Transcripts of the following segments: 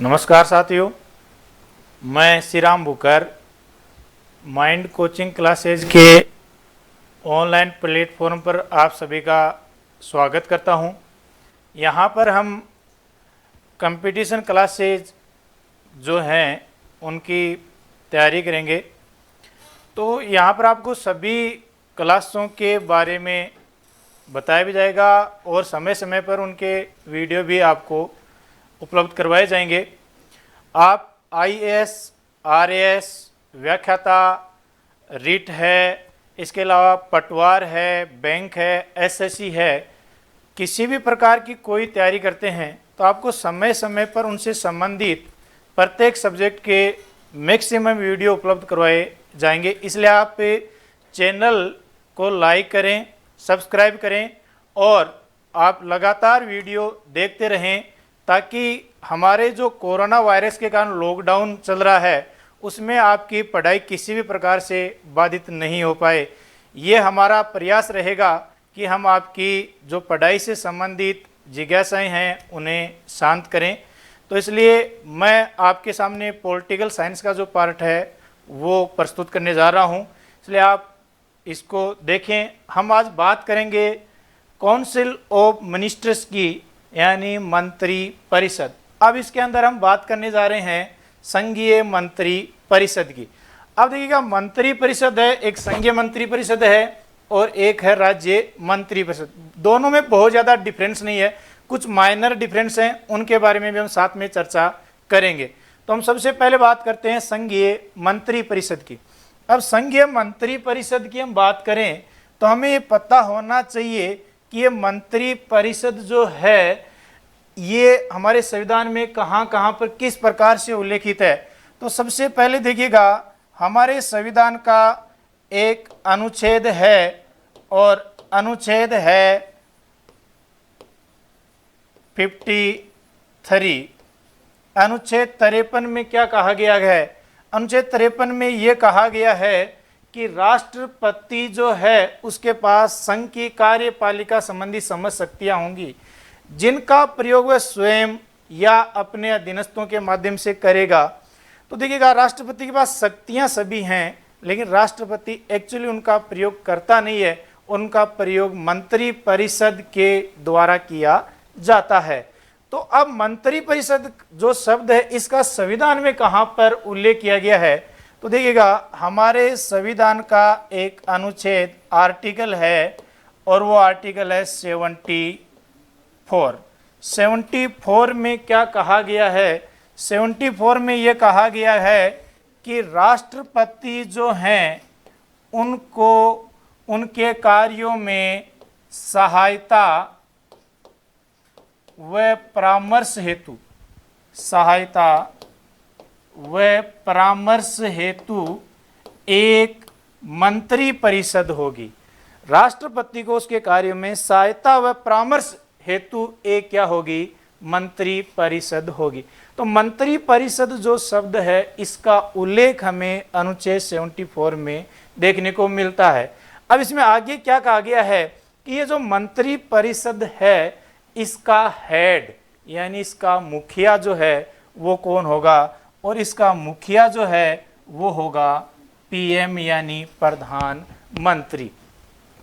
नमस्कार साथियों, मैं Shriram Booker mind coaching classes के ऑनलाइन प्लेटफॉर्म पर आप सभी का स्वागत करता हूं। यहां पर हम कंपटीशन क्लासेज जो हैं उनकी तैयारी करेंगे। तो यहां पर आपको सभी क्लासों के बारे में बताया भी जाएगा और समय समय पर उनके वीडियो भी आपको उपलब्ध करवाए जाएंगे। आप आईएएस, आरएएस, व्याख्याता, रिट है, इसके अलावा पटवार है, बैंक है, एसएससी है, किसी भी प्रकार की कोई तैयारी करते हैं तो आपको समय समय पर उनसे संबंधित प्रत्येक सब्जेक्ट के मैक्सिमम वीडियो उपलब्ध करवाए जाएंगे। इसलिए आप चैनल को लाइक करें, सब्सक्राइब करें और आप लगातार वीडियो देखते रहें ताकि हमारे जो कोरोना वायरस के कारण लॉकडाउन चल रहा है उसमें आपकी पढ़ाई किसी भी प्रकार से बाधित नहीं हो पाए। ये हमारा प्रयास रहेगा कि हम आपकी जो पढ़ाई से संबंधित जिज्ञासाएं हैं उन्हें शांत करें। तो इसलिए मैं आपके सामने पॉलिटिकल साइंस का जो पार्ट है वो प्रस्तुत करने जा रहा हूं, इसलिए आप इसको देखें। हम आज बात करेंगे काउंसिल ऑफ मिनिस्टर्स की, यानी मंत्री परिषद। अब इसके अंदर हम बात करने जा रहे हैं संघीय मंत्री परिषद की। अब देखिएगा, मंत्री परिषद है, एक संघीय मंत्री परिषद है और एक है राज्य मंत्री परिषद। दोनों में बहुत ज़्यादा डिफरेंस नहीं है, कुछ माइनर डिफरेंस हैं, उनके बारे में भी हम साथ में चर्चा करेंगे। तो हम सबसे पहले बात करते हैं संघीय मंत्री परिषद की। अब संघीय मंत्री परिषद की हम बात करें तो हमें ये पता होना चाहिए कि ये मंत्री परिषद जो है ये हमारे संविधान में कहाँ कहाँ पर किस प्रकार से उल्लेखित है। तो सबसे पहले देखिएगा, हमारे संविधान का एक अनुच्छेद है और अनुच्छेद है 53। अनुच्छेद 53 में क्या कहा गया है? अनुच्छेद 53 में ये कहा गया है कि राष्ट्रपति जो है उसके पास संघ की कार्यपालिका संबंधी समस्त शक्तियां होंगी जिनका प्रयोग वह स्वयं या अपने अधीनस्थों के माध्यम से करेगा। तो देखिएगा, राष्ट्रपति के पास शक्तियां सभी हैं लेकिन राष्ट्रपति एक्चुअली उनका प्रयोग करता नहीं है, उनका प्रयोग मंत्री परिषद के द्वारा किया जाता है। तो अब मंत्री परिषद जो शब्द है इसका संविधान में कहाँ पर उल्लेख किया गया है? तो देखिएगा, हमारे संविधान का एक अनुच्छेद आर्टिकल है और वो आर्टिकल है 74 में क्या कहा गया है? 74 में ये कहा गया है कि राष्ट्रपति जो हैं उनको उनके कार्यों में सहायता व परामर्श हेतु एक मंत्री परिषद होगी। राष्ट्रपति को उसके कार्यों में सहायता व परामर्श हेतु एक क्या होगी? मंत्री परिषद होगी। तो मंत्री परिषद जो शब्द है इसका उल्लेख हमें अनुच्छेद 74 में देखने को मिलता है। अब इसमें आगे क्या कहा गया है कि ये जो मंत्री परिषद है इसका हेड यानी इसका मुखिया जो है वो कौन होगा? और इसका मुखिया जो है वो होगा पीएम यानी प्रधानमंत्री।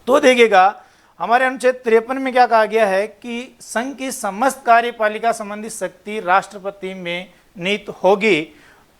तो देखिएगा, हमारे अनुच्छेद 53 में क्या कहा गया है कि संघ की समस्त कार्यपालिका संबंधी शक्ति राष्ट्रपति में निहित होगी।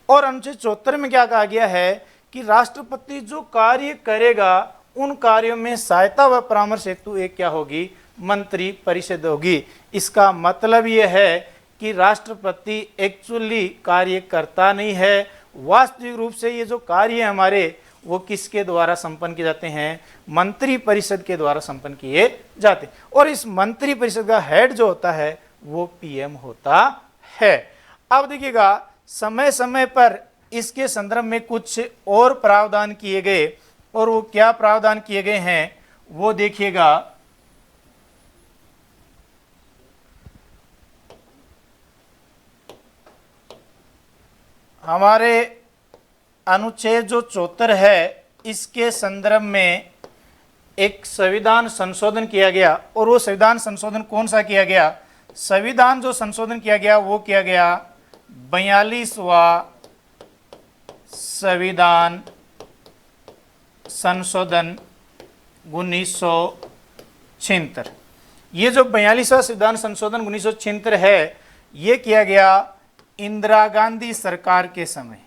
और अनुच्छेद 74 में क्या कहा गया है कि राष्ट्रपति जो कार्य करेगा उन कार्यों में सहायता व परामर्श हेतु एक क्या होगी? मंत्री परिषद होगी। इसका मतलब यह है कि राष्ट्रपति एक्चुअली कार्य करता नहीं है। वास्तविक रूप से ये जो कार्य हमारे वो किसके द्वारा संपन्न किए जाते हैं? मंत्री परिषद के द्वारा संपन्न किए जाते हैं। और इस मंत्री परिषद का हेड जो होता है वो पीएम होता है। अब देखिएगा, समय समय पर इसके संदर्भ में कुछ और प्रावधान किए गए, और वो क्या प्रावधान किए गए हैं वो देखिएगा। हमारे अनुच्छेद जो 74 है इसके संदर्भ में एक संविधान संशोधन किया गया। और वो संविधान संशोधन कौन सा किया गया? संविधान जो संशोधन किया गया वो किया गया 42वां संविधान संशोधन 1976। ये जो 42वां संविधान संशोधन 1976 है, ये किया गया इंदिरा गांधी सरकार के समय।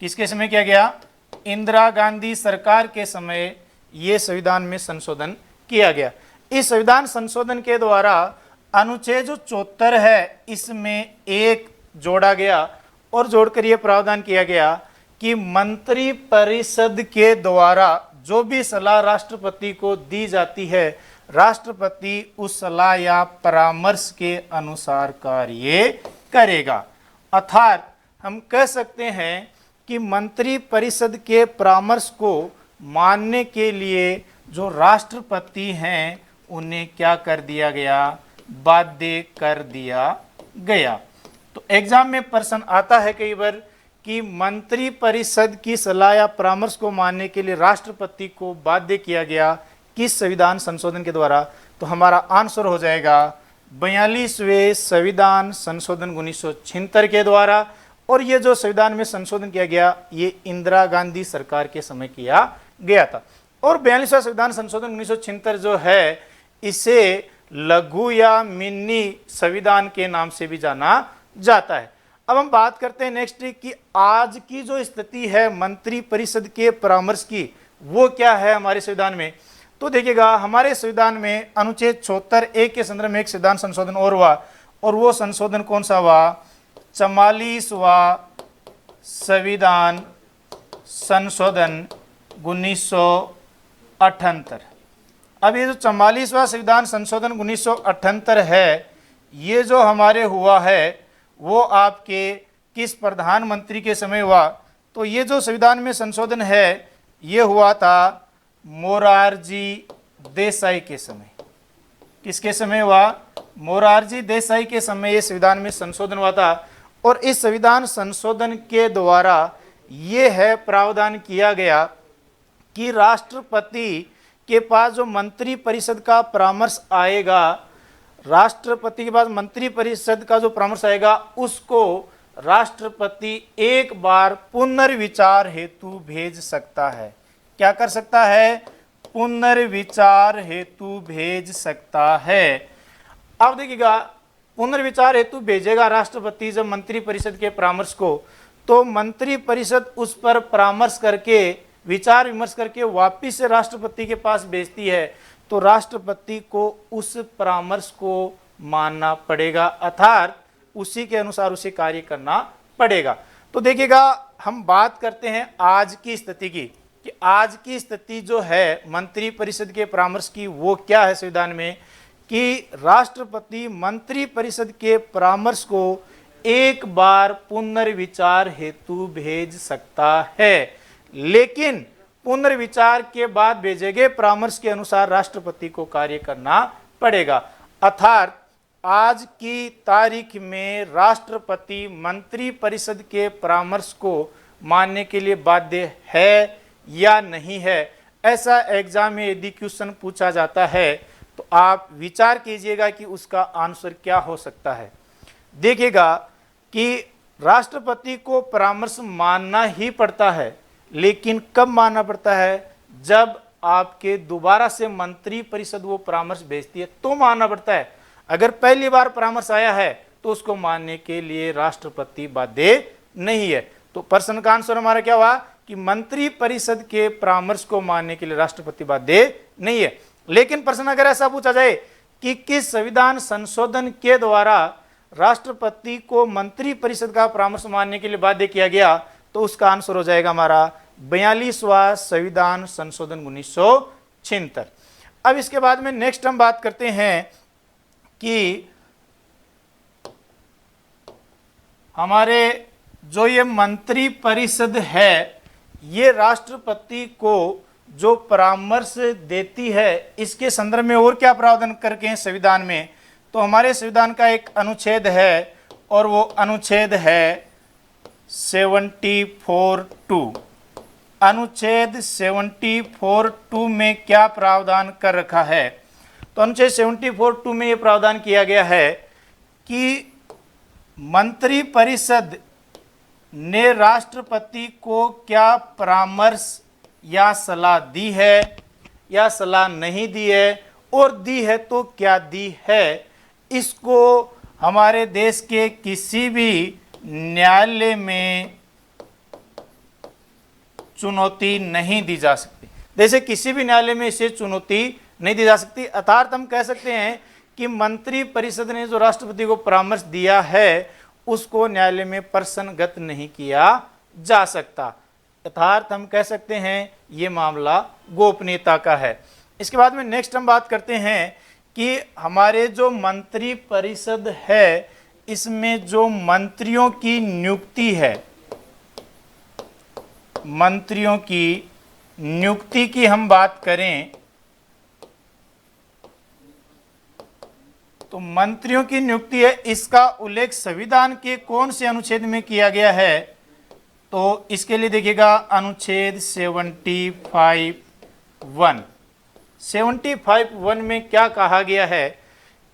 किसके समय किया गया? इंदिरा गांधी सरकार के समय ये संविधान में संशोधन किया गया। इस संविधान संशोधन के द्वारा अनुच्छेद जो 74 है, इसमें एक जोड़ा गया और जोड़कर यह प्रावधान किया गया कि मंत्री परिषद के द्वारा जो भी सलाह राष्ट्रपति को दी जाती है, राष्ट्रपति उस सलाह या परामर्श के अनुसार कार्य करेगा। अर्थात हम कह सकते हैं कि मंत्री परिषद के परामर्श को मानने के लिए जो राष्ट्रपति हैं उन्हें क्या कर दिया गया? बाध्य कर दिया गया। तो एग्जाम में प्रश्न आता है कई बार कि मंत्री परिषद की सलाह या परामर्श को मानने के लिए राष्ट्रपति को बाध्य किया गया किस संविधान संशोधन के द्वारा? तो हमारा आंसर हो जाएगा 42वें संविधान संशोधन 1976 के द्वारा। और ये जो संविधान में संशोधन किया गया, ये इंदिरा गांधी सरकार के समय किया गया था। और 42वां संविधान संशोधन 1976 जो है, इसे लघु या मिनी संविधान के नाम से भी जाना जाता है। अब हम बात करते हैं नेक्स्ट कि आज की जो स्थिति है मंत्री परिषद के परामर्श की, वो क्या है हमारे संविधान में। तो देखिएगा, हमारे संविधान में अनुच्छेद 74(1) के संदर्भ में एक संविधान संशोधन और हुआ, और वो संशोधन कौन सा हुआ? 44वां संविधान संशोधन 1978। अब ये जो 44वां संविधान संशोधन 1978 है, ये जो हमारे हुआ है वो आपके किस प्रधानमंत्री के समय हुआ? तो ये जो संविधान में संशोधन है, ये हुआ था मोरारजी देसाई के समय। किसके समय हुआ? मोरारजी देसाई के समय ये संविधान में संशोधन हुआ था। और इस संविधान संशोधन के द्वारा ये है प्रावधान किया गया कि राष्ट्रपति के पास जो मंत्री परिषद का परामर्श आएगा, राष्ट्रपति के पास मंत्री परिषद का जो परामर्श आएगा, उसको राष्ट्रपति एक बार पुनर्विचार हेतु भेज सकता है। क्या कर सकता है? पुनर्विचार हेतु भेज सकता है। अब देखिएगा, पुनर्विचार हेतु भेजेगा राष्ट्रपति जब मंत्री परिषद के परामर्श को, तो मंत्री परिषद उस पर परामर्श करके, विचार विमर्श करके वापिस से राष्ट्रपति के पास भेजती है, तो राष्ट्रपति को उस परामर्श को मानना पड़ेगा, अर्थात उसी के अनुसार उसे कार्य करना पड़ेगा। तो देखिएगा, हम बात करते हैं आज की स्थिति की, कि आज की स्थिति जो है मंत्री परिषद के परामर्श की, वो क्या है संविधान में कि राष्ट्रपति मंत्री परिषद के परामर्श को एक बार पुनर्विचार हेतु भेज सकता है, लेकिन पुनर्विचार के बाद भेजे गए परामर्श के अनुसार राष्ट्रपति को कार्य करना पड़ेगा। अर्थात आज की तारीख में राष्ट्रपति मंत्री परिषद के परामर्श को मानने के लिए बाध्य है या नहीं है, ऐसा एग्जाम में यदि क्वेश्चन पूछा जाता है तो आप विचार कीजिएगा कि उसका आंसर क्या हो सकता है। देखिएगा कि राष्ट्रपति को परामर्श मानना ही पड़ता है, लेकिन कब मानना पड़ता है? जब आपके दोबारा से मंत्री परिषद वो परामर्श भेजती है तो मानना पड़ता है। अगर पहली बार परामर्श आया है तो उसको मानने के लिए राष्ट्रपति बाध्य नहीं है। तो प्रश्न का आंसर हमारा क्या हुआ कि मंत्री परिषद के परामर्श को मानने के लिए राष्ट्रपति बाध्य नहीं है। लेकिन प्रश्न अगर ऐसा पूछा जाए कि किस संविधान संशोधन के द्वारा राष्ट्रपति को मंत्री परिषद का परामर्श मानने के लिए बाध्य किया गया, तो उसका आंसर हो जाएगा हमारा 42वां संविधान संशोधन 1976। अब इसके बाद में नेक्स्ट हम बात करते हैं कि हमारे जो ये मंत्री परिषद है, ये राष्ट्रपति को जो परामर्श देती है, इसके संदर्भ में और क्या प्रावधान करके हैं संविधान में? तो हमारे संविधान का एक अनुच्छेद है और वो अनुच्छेद है 74(2). अनुच्छेद 74(2) में क्या प्रावधान कर रखा है? तो अनुच्छेद 74(2) में ये प्रावधान किया गया है कि मंत्रिपरिषद ने राष्ट्रपति को क्या परामर्श या सलाह दी है या सलाह नहीं दी है, और दी है तो क्या दी है, इसको हमारे देश के किसी भी न्यायालय में चुनौती नहीं दी जा सकती। जैसे किसी भी न्यायालय में इसे चुनौती नहीं दी जा सकती। अर्थात हम कह सकते हैं कि मंत्रिपरिषद ने जो राष्ट्रपति को परामर्श दिया है उसको न्यायालय में प्रश्नगत नहीं किया जा सकता। अर्थात हम कह सकते हैं ये मामला गोपनीयता का है। इसके बाद में नेक्स्ट हम बात करते हैं कि हमारे जो मंत्रिपरिषद है इसमें जो मंत्रियों की नियुक्ति है, मंत्रियों की नियुक्ति की हम बात करें तो मंत्रियों की नियुक्ति है, इसका उल्लेख संविधान के कौन से अनुच्छेद में किया गया है, तो इसके लिए देखिएगा अनुच्छेद 75(1) में क्या कहा गया है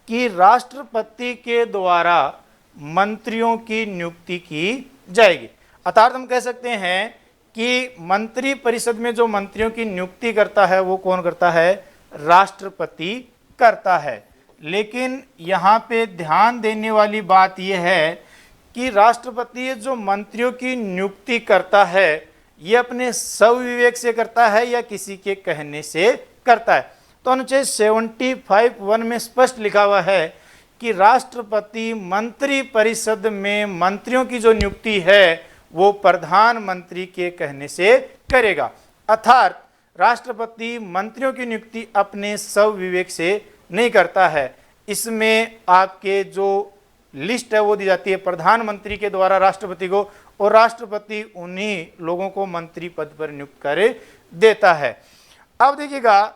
कि राष्ट्रपति के द्वारा मंत्रियों की नियुक्ति की जाएगी। अर्थात हम कह सकते हैं कि मंत्रिपरिषद में जो मंत्रियों की नियुक्ति करता है वो कौन करता है, राष्ट्रपति करता है। लेकिन यहाँ पे ध्यान देने वाली बात यह है कि राष्ट्रपति जो मंत्रियों की नियुक्ति करता है ये अपने स्वविवेक से करता है या किसी के कहने से करता है। तो अनुच्छेद 75(1) में स्पष्ट लिखा हुआ है कि राष्ट्रपति मंत्रिपरिषद में मंत्रियों की जो नियुक्ति है वो प्रधानमंत्री के कहने से करेगा। अर्थात राष्ट्रपति मंत्रियों की नियुक्ति अपने स्वविवेक से नहीं करता है। इसमें आपके जो लिस्ट है वो दी जाती है प्रधानमंत्री के द्वारा राष्ट्रपति को, और राष्ट्रपति उन्हीं लोगों को मंत्री पद पर नियुक्त कर देता है। अब देखिएगा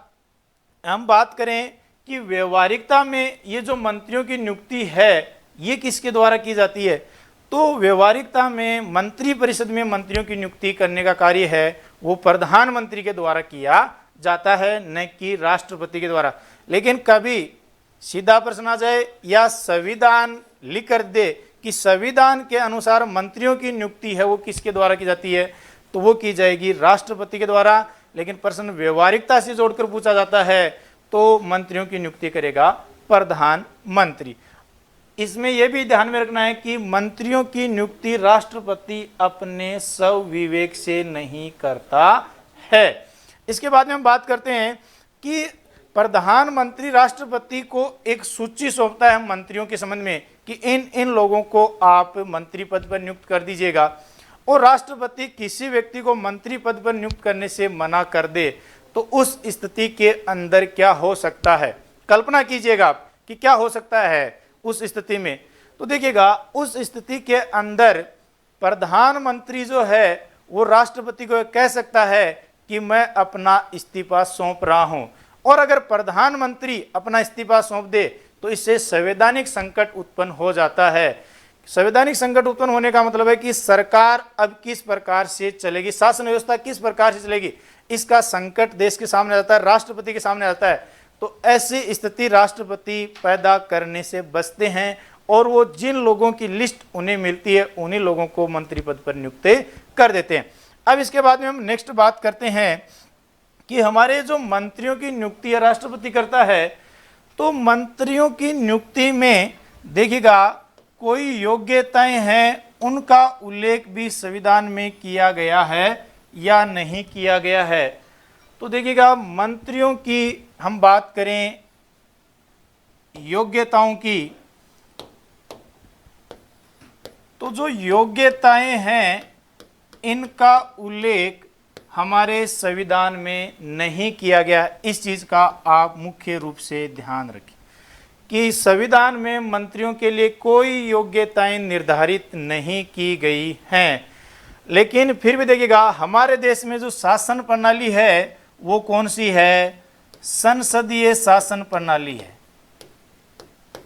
हम बात करें कि व्यवहारिकता में ये जो मंत्रियों की नियुक्ति है ये किसके द्वारा की जाती है, तो व्यवहारिकता में मंत्रिपरिषद में मंत्रियों की नियुक्ति करने का कार्य है वो प्रधानमंत्री के द्वारा किया जाता है, न कि राष्ट्रपति के द्वारा। लेकिन कभी सीधा प्रश्न आ जाए या संविधान लिख कर दे कि संविधान के अनुसार मंत्रियों की नियुक्ति है वो किसके द्वारा की जाती है, तो वो की जाएगी राष्ट्रपति के द्वारा। लेकिन प्रश्न व्यवहारिकता से जोड़कर पूछा जाता है तो मंत्रियों की नियुक्ति करेगा प्रधानमंत्री। इसमें यह भी ध्यान में रखना है कि मंत्रियों की नियुक्ति राष्ट्रपति अपने स्वविवेक से नहीं करता है। इसके बाद में हम बात करते हैं कि प्रधानमंत्री राष्ट्रपति को एक सूची सौंपता है मंत्रियों के संबंध में कि इन लोगों को आप मंत्री पद पर नियुक्त कर दीजिएगा, और राष्ट्रपति किसी व्यक्ति को मंत्री पद पर नियुक्त करने से मना कर दे तो उस स्थिति के अंदर क्या हो सकता है। कल्पना कीजिएगा आप कि क्या हो सकता है उस स्थिति में। तो देखिएगा उस स्थिति के अंदर प्रधानमंत्री जो है वो राष्ट्रपति को कह सकता है कि मैं अपना इस्तीफा सौंप रहा हूं, और अगर प्रधानमंत्री अपना इस्तीफा सौंप दे तो इससे संवैधानिक संकट उत्पन्न हो जाता है। संवैधानिक संकट उत्पन्न होने का मतलब है कि सरकार अब किस प्रकार से चलेगी, शासन व्यवस्था किस प्रकार से चलेगी, इसका संकट देश के सामने आता है, राष्ट्रपति के सामने आता है। तो ऐसी स्थिति राष्ट्रपति पैदा करने से बचते हैं, और वो जिन लोगों की लिस्ट उन्हें मिलती है उन्हीं लोगों को मंत्री पद पर नियुक्त कर देते हैं। अब इसके बाद में हम नेक्स्ट बात करते हैं कि हमारे जो मंत्रियों की नियुक्ति राष्ट्रपति करता है, तो मंत्रियों की नियुक्ति में देखिएगा कोई योग्यताएं हैं उनका उल्लेख भी संविधान में किया गया है या नहीं किया गया है। तो देखिएगा मंत्रियों की हम बात करें योग्यताओं की, तो जो योग्यताएं हैं इनका उल्लेख हमारे संविधान में नहीं किया गया। इस चीज का आप मुख्य रूप से ध्यान रखें कि संविधान में मंत्रियों के लिए कोई योग्यताएं निर्धारित नहीं की गई हैं। लेकिन फिर भी देखिएगा हमारे देश में जो शासन प्रणाली है वो कौन सी है, संसदीय शासन प्रणाली है।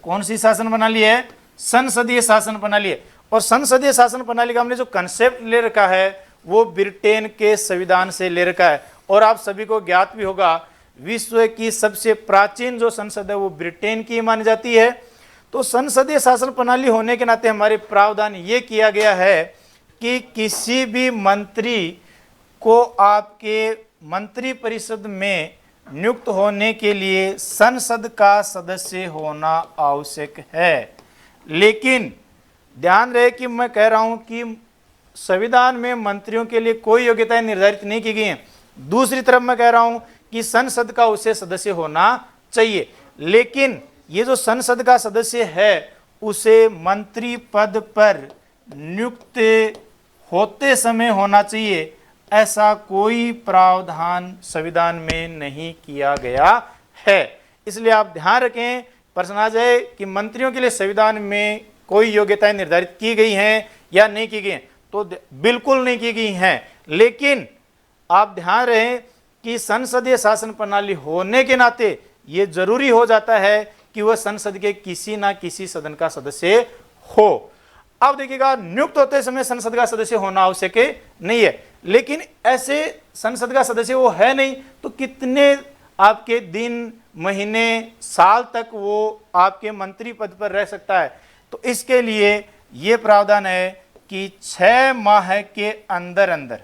कौन सी शासन प्रणाली है, संसदीय शासन प्रणाली है। और संसदीय शासन प्रणाली का हमने जो कंसेप्ट ले रखा है वो ब्रिटेन के संविधान से ले रखा है। और आप सभी को ज्ञात भी होगा विश्व की सबसे प्राचीन जो संसद है वो ब्रिटेन की मानी जाती है। तो संसदीय शासन प्रणाली होने के नाते हमारे प्रावधान ये किया गया है कि किसी भी मंत्री को आपके मंत्री परिषद में नियुक्त होने के लिए संसद का सदस्य होना आवश्यक है। लेकिन ध्यान रहे कि मैं कह रहा हूं कि संविधान में मंत्रियों के लिए कोई योग्यताएं निर्धारित नहीं की गई हैं। दूसरी तरफ मैं कह रहा हूं कि संसद का उसे सदस्य होना चाहिए, लेकिन ये जो संसद का सदस्य है उसे मंत्री पद पर नियुक्त होते समय होना चाहिए, ऐसा कोई प्रावधान संविधान में नहीं किया गया है। इसलिए आप ध्यान रखें, प्रश्न आ जाए कि मंत्रियों के लिए संविधान में कोई योग्यताएं निर्धारित की गई हैं या नहीं की गई हैं, तो बिल्कुल नहीं की गई हैं। लेकिन आप ध्यान रहे कि संसदीय शासन प्रणाली होने के नाते ये जरूरी हो जाता है कि वह संसद के किसी ना किसी सदन का सदस्य हो। अब देखिएगा, नियुक्त होते समय संसद का सदस्य होना आवश्यक नहीं है, लेकिन ऐसे संसद का सदस्य वो है नहीं तो कितने आपके दिन, महीने, साल तक वो आपके मंत्री पद पर रह सकता है? तो इसके लिए ये प्रावधान है कि 6 माह के अंदर अंदर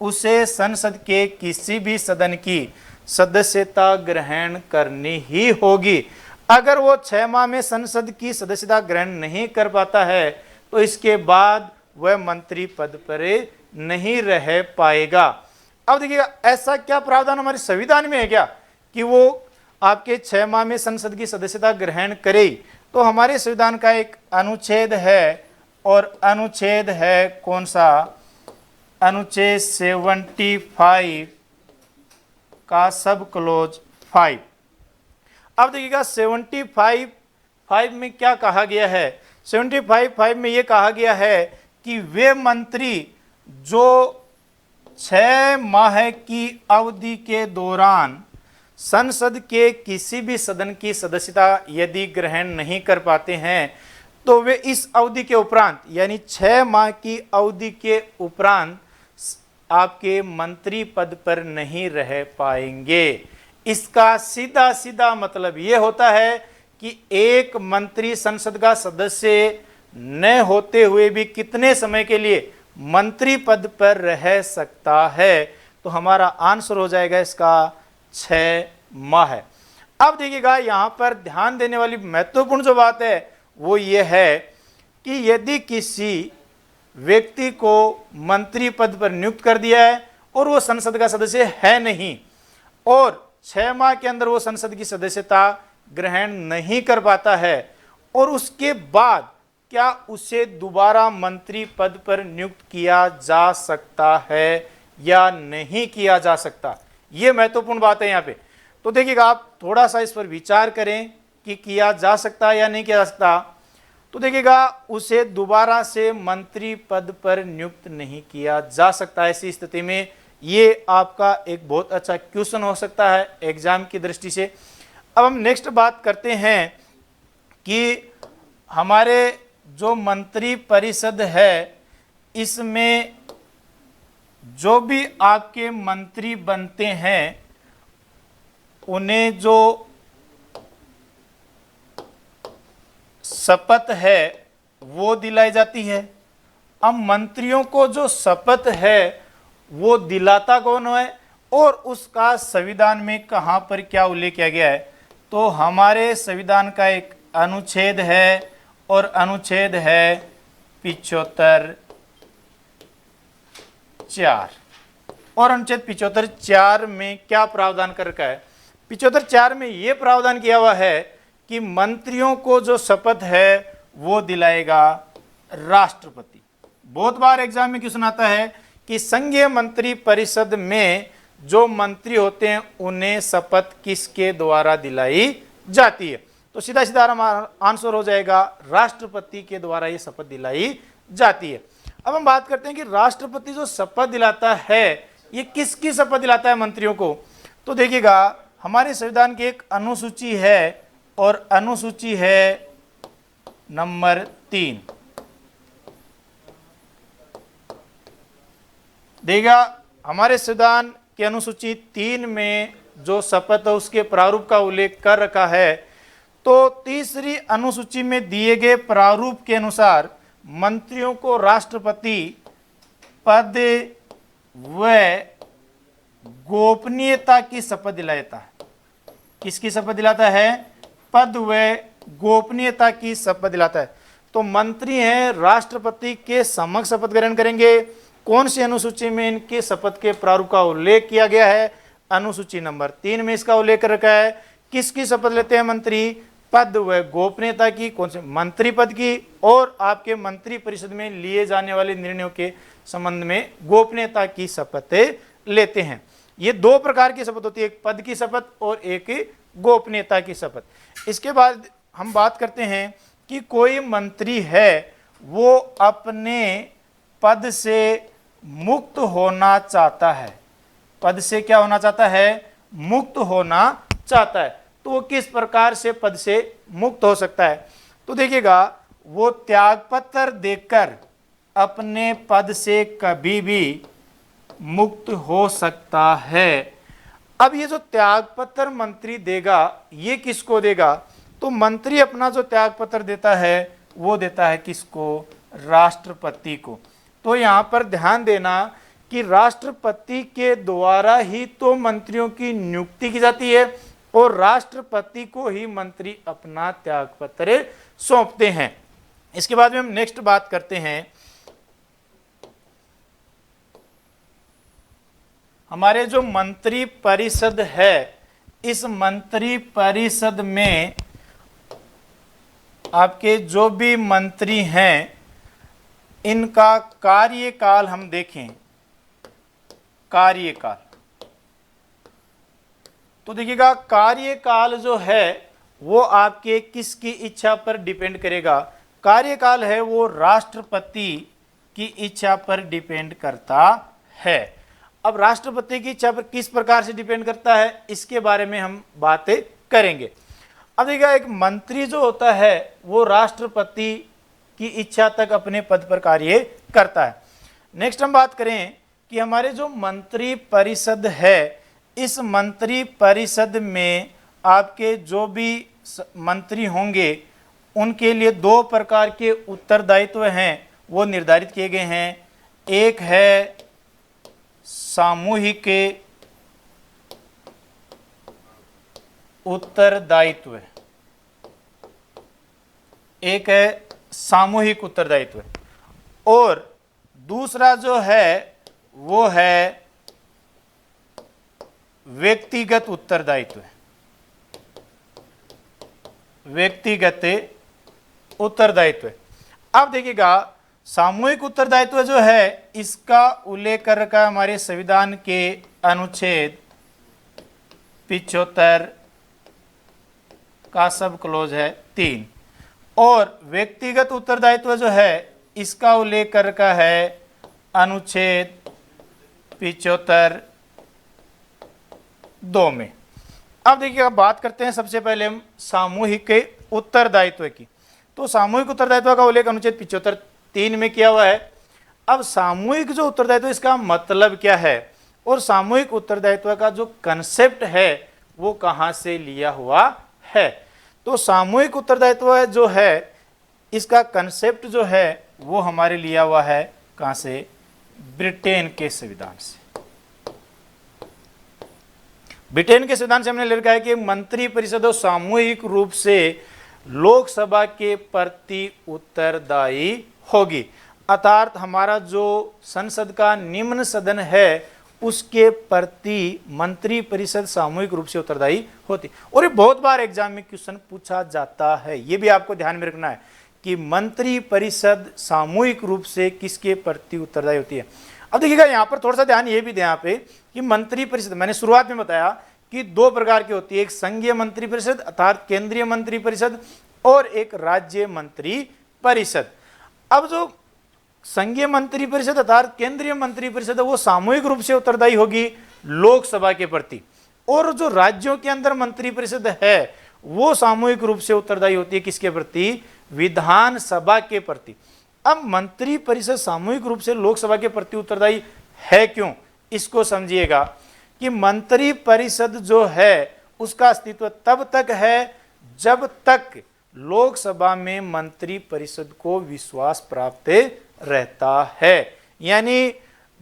उसे संसद के किसी भी सदन की सदस्यता ग्रहण करनी ही होगी। अगर वो 6 माह में संसद की सदस्यता ग्रहण नहीं कर पाता है तो इसके बाद वह मंत्री पद पर नहीं रह पाएगा। अब देखिएगा, ऐसा क्या प्रावधान हमारे संविधान में है क्या कि वो आपके 6 माह में संसद की सदस्यता ग्रहण करे? तो हमारे संविधान का एक अनुच्छेद है, और अनुच्छेद है कौन सा? अनुच्छेद 75 का सब क्लोज 5। अब देखिएगा 75 में क्या कहा गया है? 75 में यह कहा गया है कि वे मंत्री जो 6 माह की अवधि के दौरान संसद के किसी भी सदन की सदस्यता यदि ग्रहण नहीं कर पाते हैं तो वे इस अवधि के उपरांत, यानी 6 माह की अवधि के उपरांत आपके मंत्री पद पर नहीं रह पाएंगे। इसका सीधा सीधा मतलब यह होता है कि एक मंत्री संसद का सदस्य न होते हुए भी कितने समय के लिए मंत्री पद पर रह सकता है? तो हमारा आंसर हो जाएगा इसका 6 माह। अब देखिएगा, यहां पर ध्यान देने वाली महत्वपूर्ण जो बात है वो ये है कि यदि किसी व्यक्ति को मंत्री पद पर नियुक्त कर दिया है और वो संसद का सदस्य है नहीं और 6 माह के अंदर वो संसद की सदस्यता ग्रहण नहीं कर पाता है, और उसके बाद क्या उसे दोबारा मंत्री पद पर नियुक्त किया जा सकता है या नहीं किया जा सकता? यह महत्वपूर्ण बात है यहाँ पे। तो देखिएगा, आप थोड़ा सा इस पर विचार करें कि किया जा सकता है या नहीं किया जा सकता। तो देखिएगा, उसे दोबारा से मंत्री पद पर नियुक्त नहीं किया जा सकता। ऐसी स्थिति में ये आपका एक बहुत अच्छा क्वेश्चन हो सकता है एग्जाम की दृष्टि से। अब हम नेक्स्ट बात करते हैं कि हमारे जो मंत्री परिषद है इसमें जो भी आपके मंत्री बनते हैं उन्हें जो शपथ है वो दिलाई जाती है। अब मंत्रियों को जो शपथ है वो दिलाता कौन है और उसका संविधान में कहां पर क्या उल्लेख किया गया है? तो हमारे संविधान का एक अनुच्छेद है और अनुच्छेद है 75(4) और अनुच्छेद 75(4) में क्या प्रावधान कर रखा है? 75(4) में यह प्रावधान किया हुआ है कि मंत्रियों को जो शपथ है वो दिलाएगा राष्ट्रपति। बहुत बार एग्जाम में क्वेश्चन आता है कि संघीय मंत्री परिषद में जो मंत्री होते हैं उन्हें शपथ किसके द्वारा दिलाई जाती है? तो सीधा सीधा हमारा आंसर हो जाएगा राष्ट्रपति के द्वारा ये शपथ दिलाई जाती है। अब हम बात करते हैं कि राष्ट्रपति जो शपथ दिलाता है ये किसकी शपथ दिलाता है मंत्रियों को? तो देखिएगा, हमारे संविधान की एक अनुसूची है और अनुसूची है नंबर 3। देखिएगा, हमारे संविधान की अनुसूची 3 में जो शपथ है उसके प्रारूप का उल्लेख कर रखा है। तो तीसरी अनुसूची में दिए गए प्रारूप के अनुसार मंत्रियों को राष्ट्रपति पद व गोपनीयता की शपथ दिलाता है। किसकी शपथ दिलाता है? पद व गोपनीयता की शपथ दिलाता है। तो मंत्री हैं, राष्ट्रपति के समक्ष शपथ ग्रहण करेंगे। कौन सी अनुसूची में इनके शपथ के प्रारूप का उल्लेख किया गया है? अनुसूची नंबर 3 में इसका उल्लेख कर रखा है। किसकी शपथ लेते हैं मंत्री? पद व गोपनीयता की। कौन से? मंत्री पद की और आपके मंत्री परिषद में लिए जाने वाले निर्णयों के संबंध में गोपनीयता की शपथ लेते हैं। ये दो प्रकार की शपथ होती है, एक पद की शपथ और एक गोपनीयता की शपथ। इसके बाद हम बात करते हैं कि कोई मंत्री है वो अपने पद से मुक्त होना चाहता है। पद से क्या होना चाहता है? मुक्त होना चाहता है। तो वो किस प्रकार से पद से मुक्त हो सकता है? तो देखिएगा, वो त्यागपत्र देकर अपने पद से कभी भी मुक्त हो सकता है। अब ये जो त्यागपत्र मंत्री देगा, ये किसको देगा? तो मंत्री अपना जो त्यागपत्र देता है वो देता है किसको? राष्ट्रपति को। तो यहां पर ध्यान देना कि राष्ट्रपति के द्वारा ही तो मंत्रियों की नियुक्ति की जाती है और राष्ट्रपति को ही मंत्री अपना त्यागपत्र सौंपते हैं। इसके बाद में हम नेक्स्ट बात करते हैं, हमारे जो मंत्री परिषद है, इस मंत्री परिषद में आपके जो भी मंत्री हैं इनका कार्यकाल हम देखें। कार्यकाल तो देखिएगा, कार्यकाल जो है वो आपके किसकी इच्छा पर डिपेंड करेगा? कार्यकाल है वो राष्ट्रपति की इच्छा पर डिपेंड करता है। अब राष्ट्रपति की इच्छा पर किस प्रकार से डिपेंड करता है, इसके बारे में हम बातें करेंगे। अब देखिएगा, एक मंत्री जो होता है वो राष्ट्रपति की इच्छा तक अपने पद पर कार्य करता है। नेक्स्ट हम बात करें कि हमारे जो मंत्री परिषद है, इस मंत्री परिषद में आपके जो भी मंत्री होंगे उनके लिए दो प्रकार के उत्तरदायित्व हैं वो निर्धारित किए गए हैं। एक है सामूहिक उत्तरदायित्व, एक है सामूहिक उत्तरदायित्व और दूसरा जो है वो है व्यक्तिगत उत्तरदायित्व। व्यक्तिगत उत्तरदायित्व। अब देखिएगा, सामूहिक उत्तरदायित्व जो है इसका उल्लेख कर रखा है हमारे संविधान के अनुच्छेद 75 का सब क्लोज है 3 और व्यक्तिगत उत्तरदायित्व जो है इसका उल्लेख कर रखा है अनुच्छेद 75 2 में। अब देखिए, अब बात करते हैं सबसे पहले हम सामूहिक उत्तरदायित्व की। तो सामूहिक उत्तरदायित्व का उल्लेख अनुच्छेद 75 3 में किया हुआ है। अब सामूहिक जो उत्तरदायित्व, इसका मतलब क्या है और सामूहिक उत्तरदायित्व का जो कंसेप्ट है वो कहां से लिया हुआ है? तो सामूहिक उत्तरदायित्व जो है इसका कंसेप्ट जो है वो हमारे लिया हुआ है कहां से? ब्रिटेन के संविधान से। ब्रिटेन के संविधान से हमने ले रखा है कि मंत्री परिषद सामूहिक रूप से लोकसभा के प्रति उत्तरदायी होगी। अर्थात हमारा जो संसद का निम्न सदन है उसके प्रति मंत्री परिषद सामूहिक रूप से उत्तरदायी होती। और ये बहुत बार एग्जाम में क्वेश्चन पूछा जाता है, ये भी आपको ध्यान में रखना है कि मंत्री परिषद सामूहिक रूप से किसके प्रति उत्तरदायी होती है। अब देखिएगा, यहाँ पर थोड़ा सा ध्यान ये भी दें यहाँ पे कि मंत्री परिषद, मैंने शुरुआत में बताया कि दो प्रकार की होती है, एक संघीय मंत्री परिषद अर्थात केंद्रीय मंत्री परिषद और एक राज्य मंत्री परिषद। अब जो संघीय मंत्री परिषद अर्थात केंद्रीय मंत्री परिषद वो सामूहिक रूप से उत्तरदायी होगी लोकसभा के प्रति, और जो राज्यों के अंदर मंत्री परिषद है वो सामूहिक रूप से उत्तरदायी होती है किसके प्रति? विधानसभा के प्रति। अब मंत्री परिषद सामूहिक रूप से लोकसभा के प्रति उत्तरदायी है क्यों, इसको समझिएगा कि मंत्री परिषद जो है उसका अस्तित्व तब तक है जब तक लोकसभा में मंत्री परिषद को विश्वास प्राप्त रहता है। यानी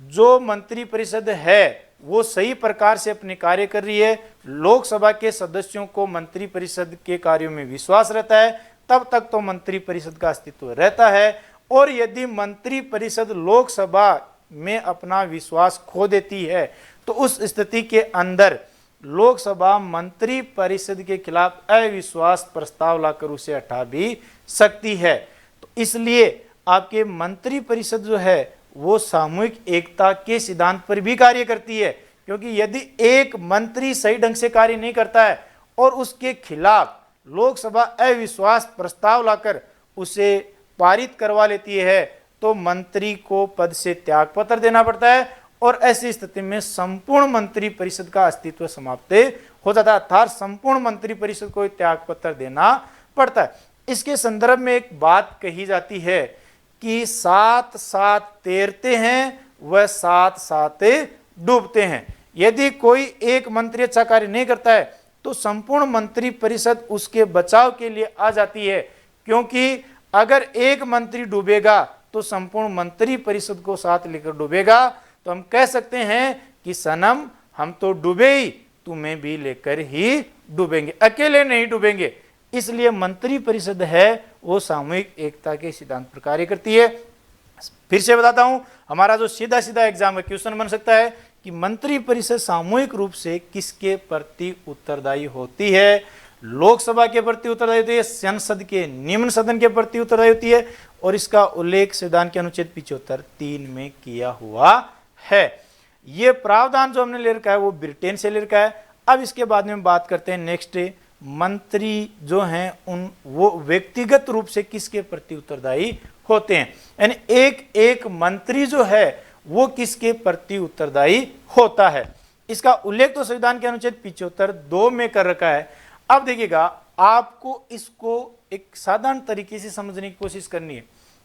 जो मंत्री परिषद है वो सही प्रकार से अपने कार्य कर रही है, लोकसभा के सदस्यों को मंत्री परिषद के कार्यों में विश्वास रहता है, तब तक तो मंत्री परिषद का अस्तित्व रहता है। और यदि मंत्री परिषद लोकसभा में अपना विश्वास खो देती है तो उस स्थिति के अंदर लोकसभा मंत्री परिषद के खिलाफ अविश्वास प्रस्ताव लाकर उसे हटा भी सकती है। तो इसलिए आपके मंत्री परिषद जो है वो सामूहिक एकता के सिद्धांत पर भी कार्य करती है, क्योंकि यदि एक मंत्री सही ढंग से कार्य नहीं करता है और उसके खिलाफ लोकसभा अविश्वास प्रस्ताव लाकर उसे पारित करवा लेती है तो मंत्री को पद से त्यागपत्र देना पड़ता है और ऐसी स्थिति में संपूर्ण मंत्री परिषद का अस्तित्व समाप्त हो जाता है, अर्थात संपूर्ण मंत्री परिषद को त्यागपत्र देना पड़ता है। इसके संदर्भ में एक बात कही जाती है कि सात सात तैरते हैं वह सात सात डूबते हैं। यदि कोई एक मंत्री अच्छा कार्य नहीं करता है तो संपूर्ण मंत्री परिषद उसके बचाव के लिए आ जाती है, क्योंकि अगर एक मंत्री डूबेगा तो संपूर्ण मंत्री परिषद को साथ लेकर डूबेगा। तो हम कह सकते हैं कि सनम हम तो डूबे ही, तुम्हें भी लेकर ही डूबेंगे, अकेले नहीं डूबेंगे। इसलिए मंत्री परिषद है वो सामूहिक एकता के सिद्धांत पर कार्य करती है। फिर से बताता हूं, हमारा जो सीधा सीधा एग्जाम का क्वेश्चन बन सकता है कि मंत्री परिषद सामूहिक रूप से किसके प्रति उत्तरदायी होती है? लोकसभा के प्रति उत्तरदायी होती है, संसद के निम्न सदन के प्रति उत्तरदायी होती है, और इसका उल्लेख संविधान के अनुच्छेद 75(3) में किया हुआ है। ये प्रावधान जो हमने ले रखा है वो ब्रिटेन से ले रखा है। अब इसके बाद में बात करते हैं नेक्स्ट, मंत्री जो हैं उन वो व्यक्तिगत रूप से किसके प्रति उत्तरदायी होते हैं, यानी एक एक मंत्री जो है वो किसके प्रति उत्तरदायी होता है। इसका उल्लेख तो संविधान के अनुच्छेद 75(2) में कर रखा है। अब देखिएगा, आपको इसको एक साधारण तरीके से समझने की कोशिश करनी है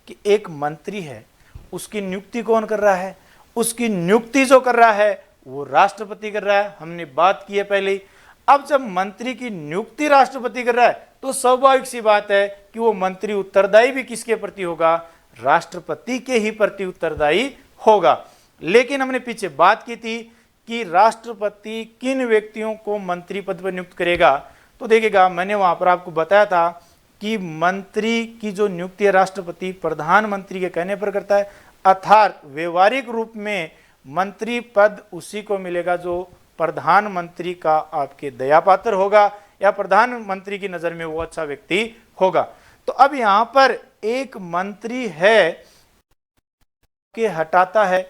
कि एक मंत्री है, उसकी नियुक्ति कौन कर रहा है? उसकी नियुक्ति जो कर रहा है वो राष्ट्रपति कर रहा है, हमने बात की है पहले ही। अब जब मंत्री की नियुक्ति राष्ट्रपति कर रहा है तो स्वाभाविक सी बात है कि वो मंत्री उत्तरदायी भी किसके प्रति होगा? राष्ट्रपति के ही प्रति उत्तरदायी होगा। लेकिन हमने पीछे बात की थी कि राष्ट्रपति किन व्यक्तियों को मंत्री पद पर नियुक्त करेगा। तो देखिएगा, मैंने वहां पर आपको बताया था कि मंत्री की जो नियुक्ति है राष्ट्रपति प्रधानमंत्री के कहने पर करता है, अर्थात व्यवहारिक रूप में मंत्री पद उसी को मिलेगा जो प्रधानमंत्री का आपके दयापात्र होगा या प्रधानमंत्री की नजर में वो अच्छा व्यक्ति होगा। तो अब यहां पर एक मंत्री है के हटाता है